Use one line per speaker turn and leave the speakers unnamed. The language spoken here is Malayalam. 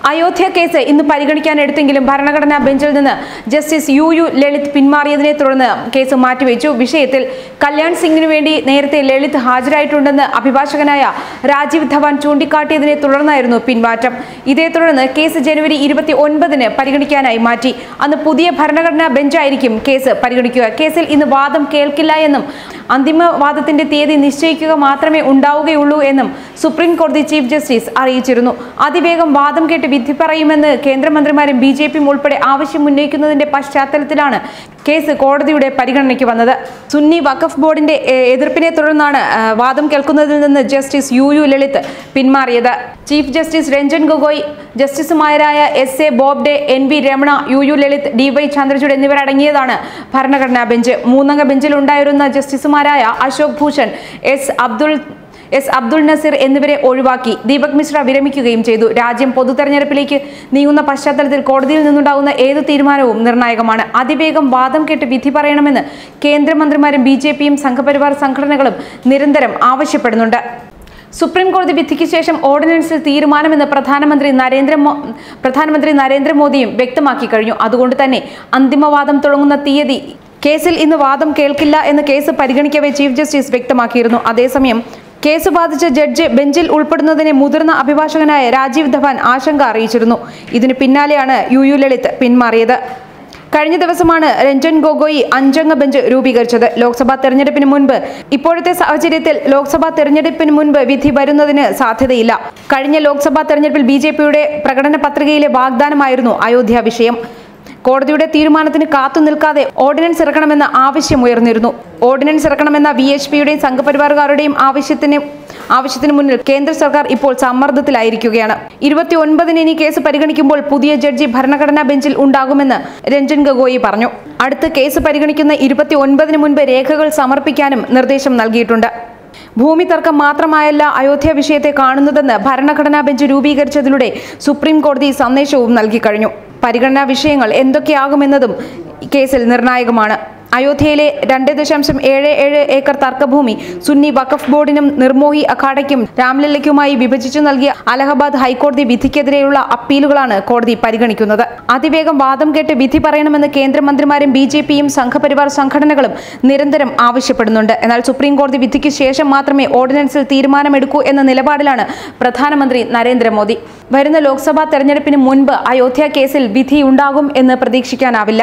അയോധ്യ കേസ് ഇന്ന് പരിഗണിക്കാനെടുത്തെങ്കിലും ഭരണഘടനാ ബെഞ്ചിൽ നിന്ന് ജസ്റ്റിസ് യു ലളിത് പിന്മാറിയതിനെ തുടർന്ന് കേസ് മാറ്റിവെച്ചു. വിഷയത്തിൽ കല്യാൺ സിംഗിനു വേണ്ടി നേരത്തെ ലളിത് ഹാജരായിട്ടുണ്ടെന്ന് അഭിഭാഷകനായ രാജീവ് ധവാൻ ചൂണ്ടിക്കാട്ടിയതിനെ തുടർന്നായിരുന്നു പിന്മാറ്റം. ഇതേ തുടർന്ന് കേസ് ജനുവരി 29-ന് പരിഗണിക്കാനായി മാറ്റി. അന്ന് പുതിയ ഭരണഘടനാ ബെഞ്ചായിരിക്കും കേസ് പരിഗണിക്കുക. കേസിൽ ഇന്ന് വാദം കേൾക്കില്ല എന്നും അന്തിമ വാദത്തിന്റെ തീയതി നിശ്ചയിക്കുക മാത്രമേ ഉണ്ടാവുകയുള്ളൂ എന്നും സുപ്രീം കോടതി ചീഫ് ജസ്റ്റിസ് അറിയിച്ചിരുന്നു. അതിവേഗം വാദം കേട്ട് വിധി പറയുമെന്ന് കേന്ദ്രമന്ത്രിമാരും ബിജെപിയും ഉൾപ്പെടെ ആവശ്യം ഉന്നയിക്കുന്നതിന്റെ പശ്ചാത്തലത്തിലാണ് കേസ് കോടതിയുടെ പരിഗണനയ്ക്ക് വന്നത്. സുന്നി വഖഫ് ബോർഡിന്റെ എതിർപ്പിനെ തുടർന്നാണ് വാദം കേൾക്കുന്നതിൽ നിന്ന് ജസ്റ്റിസ് യു ലളിത് പിന്മാറിയത്. ചീഫ് ജസ്റ്റിസ് രഞ്ജൻ ഗൊഗോയ്, ജസ്റ്റിസുമാരായ S A Bobde, NV Ramana, U Lalit, DY Chandrachud എന്നിവരടങ്ങിയതാണ് ഭരണഘടനാ ബെഞ്ച്. 3-അംഗ ബെഞ്ചിൽ ഉണ്ടായിരുന്ന ജസ്റ്റിസുമാരായ അശോക് ഭൂഷൺ, എസ് അബ്ദുൾ നസീർ എന്നിവരെ ഒഴിവാക്കി. ദീപക് മിശ്ര വിരമിക്കുകയും ചെയ്തു. രാജ്യം പൊതുതെരഞ്ഞെടുപ്പിലേക്ക് നീങ്ങുന്ന പശ്ചാത്തലത്തിൽ കോടതിയിൽ നിന്നുണ്ടാകുന്ന ഏതു തീരുമാനവും നിർണായകമാണ്. അതിവേഗം വാദം കേട്ട് വിധി പറയണമെന്ന് കേന്ദ്രമന്ത്രിമാരും ബിജെപിയും സംഘപരിവാർ സംഘടനകളും നിരന്തരം ആവശ്യപ്പെടുന്നുണ്ട്. സുപ്രീം കോടതി വിധിക്ക് ശേഷം ഓർഡിനൻസിൽ തീരുമാനമെന്ന് പ്രധാനമന്ത്രി നരേന്ദ്രമോദിയും വ്യക്തമാക്കി കഴിഞ്ഞു. അതുകൊണ്ട് തന്നെ അന്തിമവാദം തുടങ്ങുന്ന തീയതി കേസിൽ ഇന്ന് വാദം കേൾക്കില്ല എന്ന് കേസ് പരിഗണിക്കവേ ചീഫ് ജസ്റ്റിസ് വ്യക്തമാക്കിയിരുന്നു. അതേസമയം കേസ് ബാധിച്ച ജഡ്ജ് ബെഞ്ചിൽ ഉൾപ്പെടുന്നതിനെ മുതിർന്ന അഭിഭാഷകനായ രാജീവ് ധവാൻ ആശങ്ക അറിയിച്ചിരുന്നു. ഇതിന് പിന്നാലെയാണ് യു ലളിത് പിന്മാറിയത്. കഴിഞ്ഞ ദിവസമാണ് രഞ്ജൻ ഗൊഗോയി 5-അംഗ ബെഞ്ച് രൂപീകരിച്ചത്. ലോക്സഭാ തെരഞ്ഞെടുപ്പിന് മുൻപ് ഇപ്പോഴത്തെ സാഹചര്യത്തിൽ ലോക്സഭാ തെരഞ്ഞെടുപ്പിന് മുൻപ് വിധി വരുന്നതിന് സാധ്യതയില്ല. കഴിഞ്ഞ ലോക്സഭാ തെരഞ്ഞെടുപ്പിൽ ബിജെപിയുടെ പ്രകടന പത്രികയിലെ വാഗ്ദാനമായിരുന്നു അയോധ്യ വിഷയം. കോടതിയുടെ തീരുമാനത്തിന് കാത്തു നിൽക്കാതെ ഓർഡിനൻസ് ഇറക്കണമെന്ന ആവശ്യം ഉയർന്നിരുന്നു. ഓർഡിനൻസ് ഇറക്കണമെന്ന VHPയുടെയും സംഘപരിവാറുകാരുടെയും ആവശ്യത്തിന് മുന്നിൽ കേന്ദ്ര സർക്കാർ ഇപ്പോൾ സമ്മർദ്ദത്തിലായിരിക്കുകയാണ്. 29-ന് ഇനി കേസ് പരിഗണിക്കുമ്പോൾ പുതിയ ജഡ്ജി ഭരണഘടനാ ബെഞ്ചിൽ ഉണ്ടാകുമെന്ന് രഞ്ജൻ ഗൊഗോയി പറഞ്ഞു. അടുത്ത് കേസ് പരിഗണിക്കുന്ന 29-ന് മുൻപ് രേഖകൾ സമർപ്പിക്കാനും നിർദ്ദേശം നൽകിയിട്ടുണ്ട്. ഭൂമി തർക്കം മാത്രമായല്ല അയോധ്യ വിഷയത്തെ കാണുന്നതെന്ന് ഭരണഘടനാ ബെഞ്ച് രൂപീകരിച്ചതിലൂടെ സുപ്രീം കോടതി സന്ദേശവും നൽകിക്കഴിഞ്ഞു. പരിഗണനാ വിഷയങ്ങൾ എന്തൊക്കെയാകുമെന്നതും കേസിൽ നിർണായകമാണ്. അയോധ്യയിലെ 2.77 ഏക്കർ തർക്കഭൂമി സുന്നി വഖഫ് ബോർഡിനും നിർമോഹി അഖാഡയ്ക്കും രാംലല്ലയ്ക്കുമായി വിഭജിച്ചു നൽകിയ അലഹബാദ് ഹൈക്കോടതി വിധിക്കെതിരെയുള്ള അപ്പീലുകളാണ് കോടതി പരിഗണിക്കുന്നത്. അതിവേഗം വാദം കേട്ട് വിധി പറയണമെന്ന് കേന്ദ്രമന്ത്രിമാരും ബിജെപിയും സംഘപരിവാർ സംഘടനകളും നിരന്തരം ആവശ്യപ്പെടുന്നുണ്ട്. എന്നാൽ സുപ്രീം കോടതി വിധിക്ക് ശേഷം മാത്രമേ ഓർഡിനൻസിൽ തീരുമാനമെടുക്കൂ എന്ന നിലപാടിലാണ് പ്രധാനമന്ത്രി നരേന്ദ്രമോദി. വരുന്ന ലോക്സഭാ തെരഞ്ഞെടുപ്പിന് മുൻപ് അയോധ്യ കേസിൽ വിധിയുണ്ടാകും എന്ന് പ്രതീക്ഷിക്കാനാവില്ല.